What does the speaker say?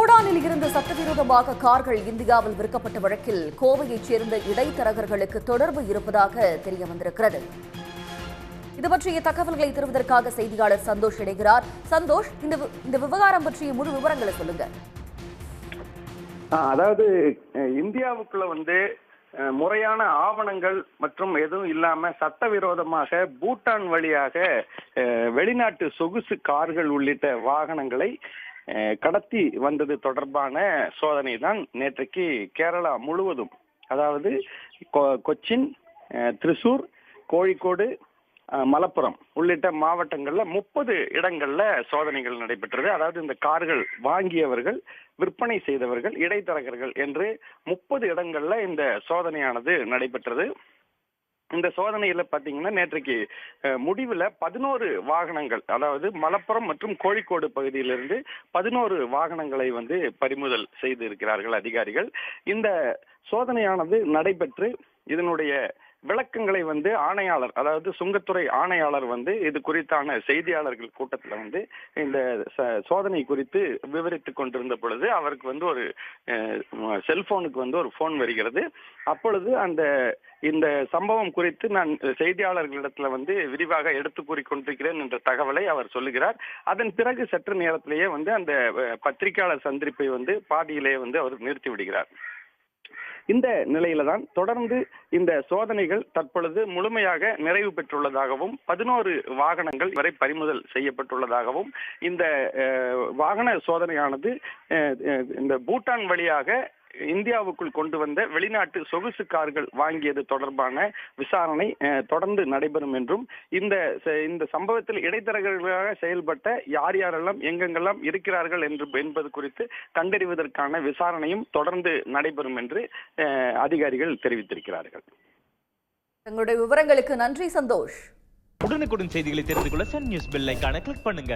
பூடானில் இருந்து சட்டவிரோதமாக கார்கள் இந்தியாவில் விற்கப்பட்ட வழக்கில் கோவையைச் சேர்ந்த இடைத்தரகர்களுக்கு தொடர்பு இருப்பதாக தெரிய வந்திருக்கிறது. இது பற்றிய தகவல்களை தருவதற்காக செய்தியாளர் சந்தோஷ் இணைகிறார். சந்தோஷ், இந்த விவகாரம் பற்றிய முழு விவரங்களை சொல்லுங்க. அதாவது இந்தியாவுக்குள்ள முறையான ஆவணங்கள் மற்றும் எதுவும் இல்லாம சட்டவிரோதமாக பூட்டான் வழியாக வெளிநாட்டு சொகுசு கார்கள் உள்ளிட்ட வாகனங்களை கடத்தி வந்தது தொடர்பான சோதனை தான் நேற்றைக்கு கேரளா முழுவதும், அதாவது கொச்சின், திரிசூர், கோழிக்கோடு, மலப்புரம் உள்ளிட்ட மாவட்டங்கள்ல 30 இடங்கள்ல சோதனைகள் நடைபெற்றது. அதாவது இந்த கார்கள் வாங்கியவர்கள், விற்பனை செய்தவர்கள், இடைத்தரகர்கள் என்று 30 இடங்கள்ல இந்த சோதனையானது நடைபெற்றது. இந்த சோதனையில பாத்தீங்கன்னா நேற்றைக்கு முடிவுல 11 வாகனங்கள், அதாவது மலப்புரம் மற்றும் கோழிக்கோடு பகுதியிலிருந்து 11 வாகனங்களை பறிமுதல் செய்து இருக்கிறார்கள் அதிகாரிகள். இந்த சோதனையானது நடைபெற்று இதனுடைய விளக்கங்களை ஆணையாளர், அதாவது சுங்கத்துறை ஆணையாளர் இது குறித்தான செய்தியாளர்கள் கூட்டத்தில் இந்த சோதனை குறித்து விவரித்துக் கொண்டிருந்த பொழுது அவருக்கு ஒரு செல்போனுக்கு ஒரு போன் வருகிறது. அப்பொழுது இந்த சம்பவம் குறித்து நான் செய்தியாளர்களிடத்துல விரிவாக எடுத்து கூறிக்கொண்டிருக்கிறேன் என்ற தகவலை அவர் சொல்லுகிறார். அதன் பிறகு சற்று நேரத்திலேயே அந்த பத்திரிகையாளர் சந்திப்பை பாதியிலே அவர் நிறுத்தி விடுகிறார். இந்த நிலையில தான் தொடர்ந்து இந்த சோதனைகள் தற்பொழுது முழுமையாக நிறைவு பெற்றுள்ளதாகவும் 11 வாகனங்கள் வரை பறிமுதல் செய்யப்பட்டுள்ளதாகவும், இந்த வாகன சோதனையானது இந்த பூட்டான் வழியாக இந்தியாவுக்குள் கொண்டு வந்த வெளிநாட்டு சொகுசு கார்கள் வாங்கியது தொடர்பான விசாரணை தொடர்ந்து நடைபெறும் என்றும், இந்த சம்பவத்தில் இடைத்தரகர்களாக செயல்பட்ட யாரெல்லாம் எங்கெங்கெல்லாம் இருக்கிறார்கள் என்பது குறித்து கண்டறிவதற்கான விசாரணையும் தொடர்ந்து நடைபெறும் என்று அதிகாரிகள் தெரிவித்திருக்கிறார்கள். தங்களுடைய விவரங்களுக்கு நன்றி சந்தோஷ். உடனுக்குடன் செய்திகளை தெரிந்து கொள்ள சன் நியூஸ் பெல் ஐகானை கிளிக் பண்ணுங்க.